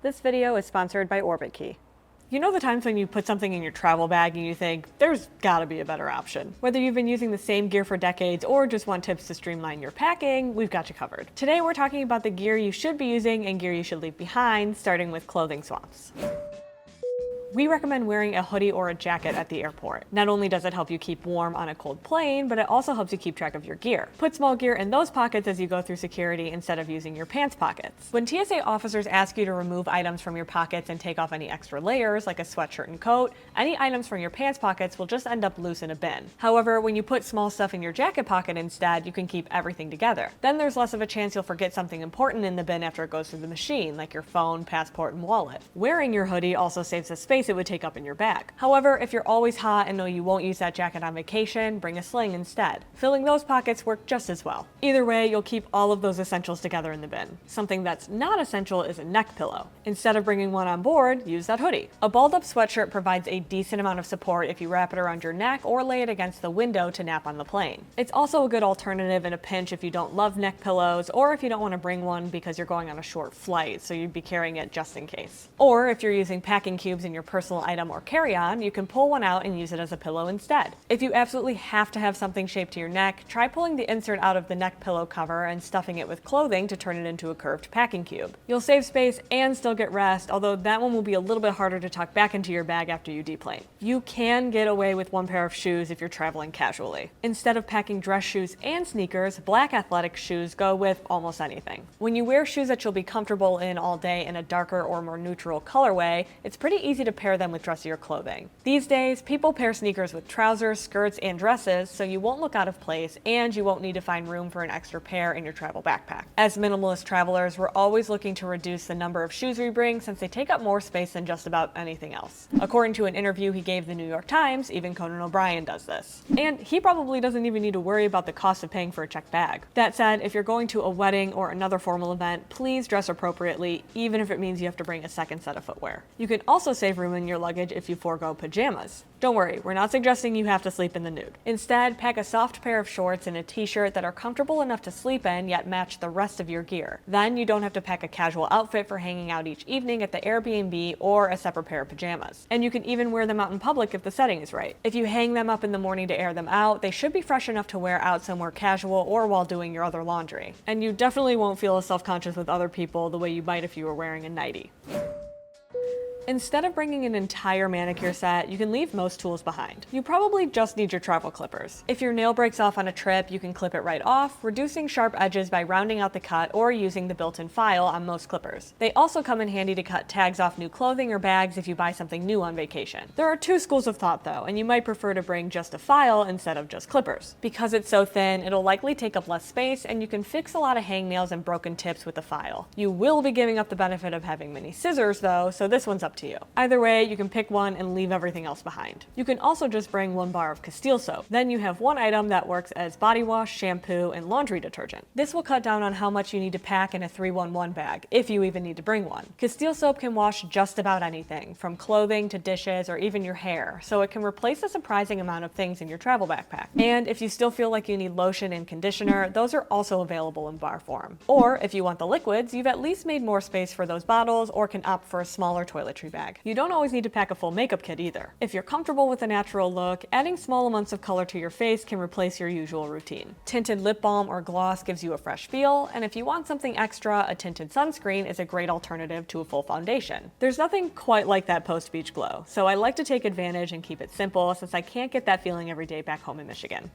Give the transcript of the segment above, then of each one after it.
This video is sponsored by OrbitKey. You know the times when you put something in your travel bag and you think, there's gotta be a better option. Whether you've been using the same gear for decades or just want tips to streamline your packing, we've got you covered. Today we're talking about the gear you should be using and gear you should leave behind, starting with clothing swaps. We recommend wearing a hoodie or a jacket at the airport. Not only does it help you keep warm on a cold plane, but it also helps you keep track of your gear. Put small gear in those pockets as you go through security instead of using your pants pockets. When TSA officers ask you to remove items from your pockets and take off any extra layers, like a sweatshirt and coat, any items from your pants pockets will just end up loose in a bin. However, when you put small stuff in your jacket pocket instead, you can keep everything together. Then there's less of a chance you'll forget something important in the bin after it goes through the machine, like your phone, passport, and wallet. Wearing your hoodie also saves the space it would take up in your bag. However, if you're always hot and know you won't use that jacket on vacation, bring a sling instead. Filling those pockets work just as well. Either way, you'll keep all of those essentials together in the bin. Something that's not essential is a neck pillow. Instead of bringing one on board, use that hoodie. A balled-up sweatshirt provides a decent amount of support if you wrap it around your neck or lay it against the window to nap on the plane. It's also a good alternative in a pinch if you don't love neck pillows or if you don't want to bring one because you're going on a short flight, so you'd be carrying it just in case. Or if you're using packing cubes in your personal item or carry-on, you can pull one out and use it as a pillow instead. If you absolutely have to have something shaped to your neck, try pulling the insert out of the neck pillow cover and stuffing it with clothing to turn it into a curved packing cube. You'll save space and still get rest, although that one will be a little bit harder to tuck back into your bag after you deplane. You can get away with one pair of shoes if you're traveling casually. Instead of packing dress shoes and sneakers, black athletic shoes go with almost anything. When you wear shoes that you'll be comfortable in all day in a darker or more neutral colorway, it's pretty easy to pair them with dressier clothing. These days, people pair sneakers with trousers, skirts, and dresses, so you won't look out of place and you won't need to find room for an extra pair in your travel backpack. As minimalist travelers, we're always looking to reduce the number of shoes we bring since they take up more space than just about anything else. According to an interview he gave the New York Times, even Conan O'Brien does this. And he probably doesn't even need to worry about the cost of paying for a checked bag. That said, if you're going to a wedding or another formal event, please dress appropriately, even if it means you have to bring a second set of footwear. You can also save room in your luggage if you forego pajamas. Don't worry, we're not suggesting you have to sleep in the nude. Instead, pack a soft pair of shorts and a t-shirt that are comfortable enough to sleep in yet match the rest of your gear. Then you don't have to pack a casual outfit for hanging out each evening at the Airbnb or a separate pair of pajamas. And you can even wear them out in public if the setting is right. If you hang them up in the morning to air them out, they should be fresh enough to wear out somewhere casual or while doing your other laundry. And you definitely won't feel as self-conscious with other people the way you might if you were wearing a nightie. Instead of bringing an entire manicure set, you can leave most tools behind. You probably just need your travel clippers. If your nail breaks off on a trip, you can clip it right off, reducing sharp edges by rounding out the cut or using the built-in file on most clippers. They also come in handy to cut tags off new clothing or bags if you buy something new on vacation. There are two schools of thought though, and you might prefer to bring just a file instead of just clippers. Because it's so thin, it'll likely take up less space and you can fix a lot of hangnails and broken tips with the file. You will be giving up the benefit of having many scissors though, so this one's up to you. Either way, you can pick one and leave everything else behind. You can also just bring one bar of Castile soap. Then you have one item that works as body wash, shampoo, and laundry detergent. This will cut down on how much you need to pack in a 3-1-1 bag, if you even need to bring one. Castile soap can wash just about anything, from clothing to dishes or even your hair, so it can replace a surprising amount of things in your travel backpack. And if you still feel like you need lotion and conditioner, those are also available in bar form. Or if you want the liquids, you've at least made more space for those bottles or can opt for a smaller toiletry bag. You don't always need to pack a full makeup kit either. If you're comfortable with a natural look, adding small amounts of color to your face can replace your usual routine. Tinted lip balm or gloss gives you a fresh feel, and if you want something extra, a tinted sunscreen is a great alternative to a full foundation. There's nothing quite like that post-beach glow, so I like to take advantage and keep it simple since I can't get that feeling every day back home in Michigan.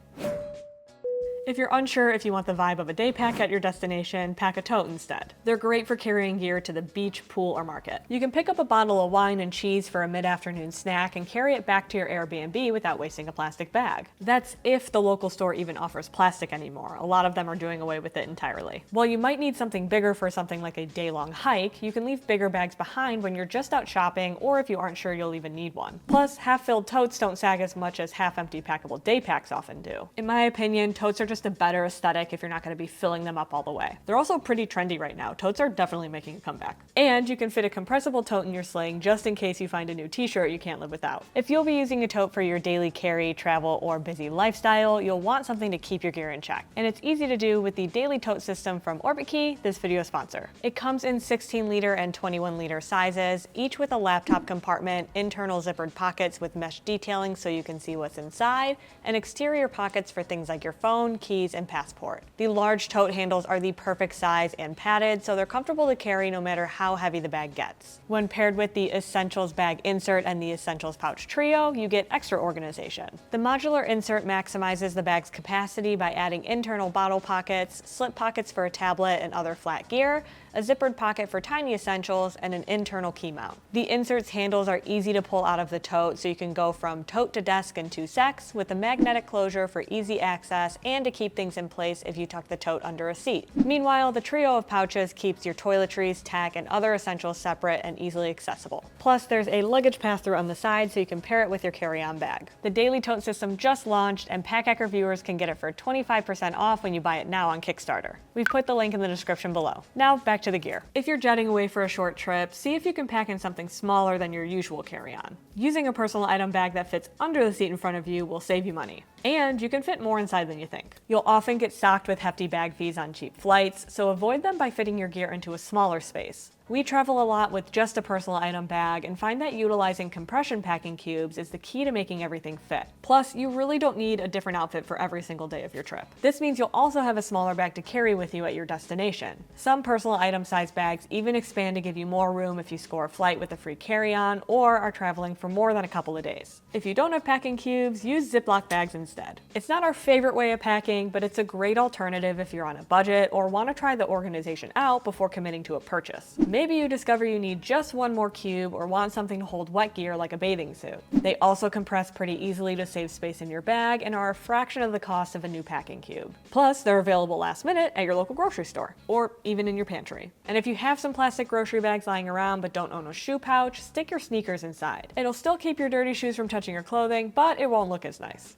If you're unsure if you want the vibe of a day pack at your destination, pack a tote instead. They're great for carrying gear to the beach, pool, or market. You can pick up a bottle of wine and cheese for a mid-afternoon snack and carry it back to your Airbnb without wasting a plastic bag. That's if the local store even offers plastic anymore. A lot of them are doing away with it entirely. While you might need something bigger for something like a day-long hike, you can leave bigger bags behind when you're just out shopping or if you aren't sure you'll even need one. Plus, half-filled totes don't sag as much as half-empty packable day packs often do. In my opinion, totes are just a better aesthetic if you're not going to be filling them up all the way. They're also pretty trendy right now. Totes are definitely making a comeback. And you can fit a compressible tote in your sling just in case you find a new t-shirt you can't live without. If you'll be using a tote for your daily carry, travel, or busy lifestyle, you'll want something to keep your gear in check. And it's easy to do with the Daily Tote system from OrbitKey, this video sponsor. It comes in 16-liter and 21-liter sizes, each with a laptop compartment, internal zippered pockets with mesh detailing so you can see what's inside, and exterior pockets for things like your phone, keys, and passport. The large tote handles are the perfect size and padded, so they're comfortable to carry no matter how heavy the bag gets. When paired with the Essentials bag insert and the Essentials pouch trio, you get extra organization. The modular insert maximizes the bag's capacity by adding internal bottle pockets, slip pockets for a tablet and other flat gear, a zippered pocket for tiny essentials, and an internal key mount. The insert's handles are easy to pull out of the tote, so you can go from tote to desk in 2 secs with a magnetic closure for easy access and to keep things in place if you tuck the tote under a seat. Meanwhile, the trio of pouches keeps your toiletries, tech, and other essentials separate and easily accessible. Plus, there's a luggage pass-through on the side so you can pair it with your carry-on bag. The Daily Tote system just launched, and Pack Hacker viewers can get it for 25% off when you buy it now on Kickstarter. We've put the link in the description below. Now, back to the gear. If you're jetting away for a short trip, see if you can pack in something smaller than your usual carry-on. Using a personal item bag that fits under the seat in front of you will save you money. And you can fit more inside than you think. You'll often get socked with hefty bag fees on cheap flights, so avoid them by fitting your gear into a smaller space. We travel a lot with just a personal item bag and find that utilizing compression packing cubes is the key to making everything fit. Plus, you really don't need a different outfit for every single day of your trip. This means you'll also have a smaller bag to carry with you at your destination. Some personal item size bags even expand to give you more room if you score a flight with a free carry-on or are traveling for more than a couple of days. If you don't have packing cubes, use Ziploc bags instead. It's not our favorite way of packing, but it's a great alternative if you're on a budget or want to try the organization out before committing to a purchase. Maybe you discover you need just one more cube or want something to hold wet gear like a bathing suit. They also compress pretty easily to save space in your bag and are a fraction of the cost of a new packing cube. Plus, they're available last minute at your local grocery store, or even in your pantry. And if you have some plastic grocery bags lying around but don't own a shoe pouch, stick your sneakers inside. It'll still keep your dirty shoes from touching your clothing, but it won't look as nice.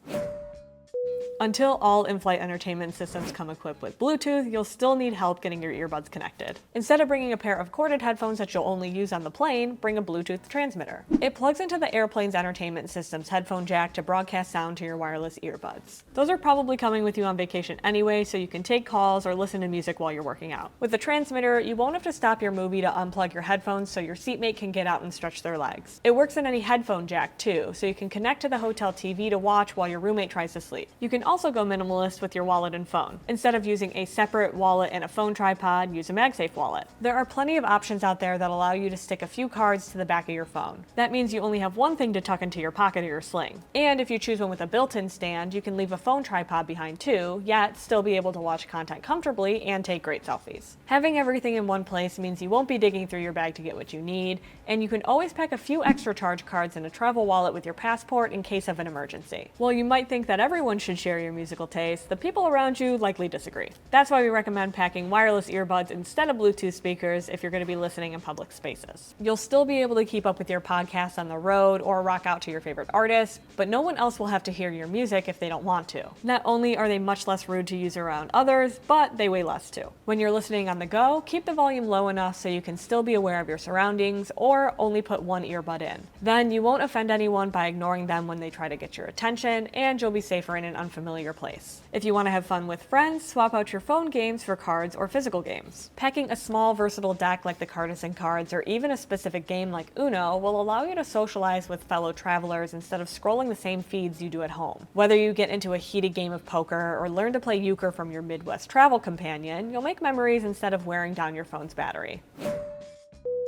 Until all in-flight entertainment systems come equipped with Bluetooth, you'll still need help getting your earbuds connected. Instead of bringing a pair of corded headphones that you'll only use on the plane, bring a Bluetooth transmitter. It plugs into the airplane's entertainment system's headphone jack to broadcast sound to your wireless earbuds. Those are probably coming with you on vacation anyway, so you can take calls or listen to music while you're working out. With the transmitter, you won't have to stop your movie to unplug your headphones so your seatmate can get out and stretch their legs. It works in any headphone jack too, so you can connect to the hotel TV to watch while your roommate tries to sleep. You can also go minimalist with your wallet and phone. Instead of using a separate wallet and a phone tripod, use a MagSafe wallet. There are plenty of options out there that allow you to stick a few cards to the back of your phone. That means you only have one thing to tuck into your pocket or your sling. And if you choose one with a built-in stand, you can leave a phone tripod behind too, yet still be able to watch content comfortably and take great selfies. Having everything in one place means you won't be digging through your bag to get what you need, and you can always pack a few extra charge cards in a travel wallet with your passport in case of an emergency. While you might think that everyone should share your musical taste, the people around you likely disagree. That's why we recommend packing wireless earbuds instead of Bluetooth speakers if you're going to be listening in public spaces. You'll still be able to keep up with your podcast on the road or rock out to your favorite artists, but no one else will have to hear your music if they don't want to. Not only are they much less rude to use around others, but they weigh less too. When you're listening on the go, keep the volume low enough so you can still be aware of your surroundings, or only put one earbud in. Then you won't offend anyone by ignoring them when they try to get your attention, and you'll be safer in an unfamiliar place. If you want to have fun with friends, swap out your phone games for cards or physical games. Packing a small versatile deck like the Cardisan cards or even a specific game like Uno will allow you to socialize with fellow travelers instead of scrolling the same feeds you do at home. Whether you get into a heated game of poker or learn to play euchre from your Midwest travel companion, you'll make memories instead of wearing down your phone's battery.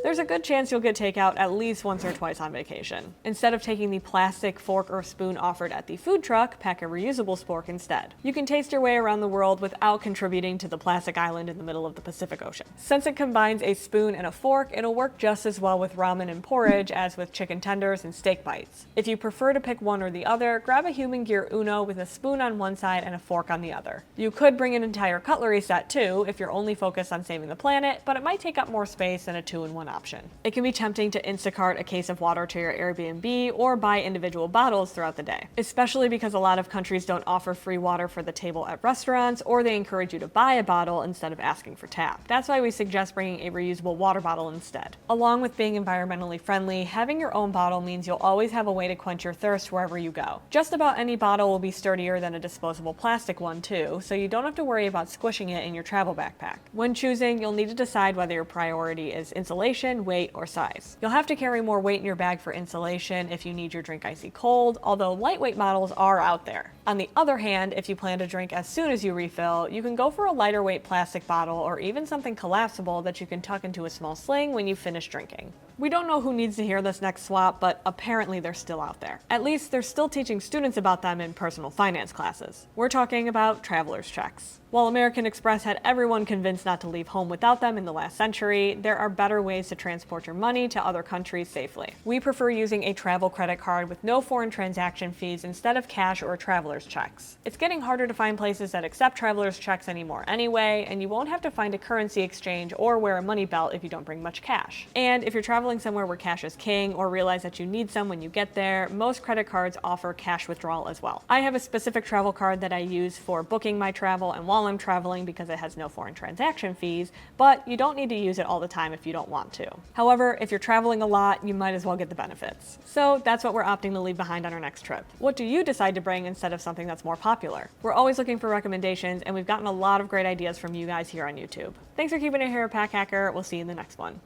There's a good chance you'll get takeout at least once or twice on vacation. Instead of taking the plastic fork or spoon offered at the food truck, pack a reusable spork instead. You can taste your way around the world without contributing to the plastic island in the middle of the Pacific Ocean. Since it combines a spoon and a fork, it'll work just as well with ramen and porridge as with chicken tenders and steak bites. If you prefer to pick one or the other, grab a Human Gear Uno with a spoon on one side and a fork on the other. You could bring an entire cutlery set too if you're only focused on saving the planet, but it might take up more space than a 2-in-1 one option. It can be tempting to Instacart a case of water to your Airbnb or buy individual bottles throughout the day, especially because a lot of countries don't offer free water for the table at restaurants, or they encourage you to buy a bottle instead of asking for tap. That's why we suggest bringing a reusable water bottle instead. Along with being environmentally friendly, having your own bottle means you'll always have a way to quench your thirst wherever you go. Just about any bottle will be sturdier than a disposable plastic one too, so you don't have to worry about squishing it in your travel backpack. When choosing, you'll need to decide whether your priority is insulation, weight, or size. You'll have to carry more weight in your bag for insulation if you need your drink icy cold, although lightweight models are out there. On the other hand, if you plan to drink as soon as you refill, you can go for a lighter weight plastic bottle or even something collapsible that you can tuck into a small sling when you finish drinking. We don't know who needs to hear this next swap, but apparently they're still out there. At least they're still teaching students about them in personal finance classes. We're talking about traveler's checks. While American Express had everyone convinced not to leave home without them in the last century, there are better ways to transport your money to other countries safely. We prefer using a travel credit card with no foreign transaction fees instead of cash or traveler's checks. It's getting harder to find places that accept traveler's checks anymore anyway, and you won't have to find a currency exchange or wear a money belt if you don't bring much cash. And if you're traveling somewhere where cash is king, or realize that you need some when you get there, most credit cards offer cash withdrawal as well. I have a specific travel card that I use for booking my travel and while I'm traveling because it has no foreign transaction fees, but you don't need to use it all the time if you don't want to. However, if you're traveling a lot, you might as well get the benefits. So that's what we're opting to leave behind on our next trip. What do you decide to bring instead of something that's more popular? We're always looking for recommendations, and we've gotten a lot of great ideas from you guys here on YouTube. Thanks for keeping it here at Pack Hacker. We'll see you in the next one.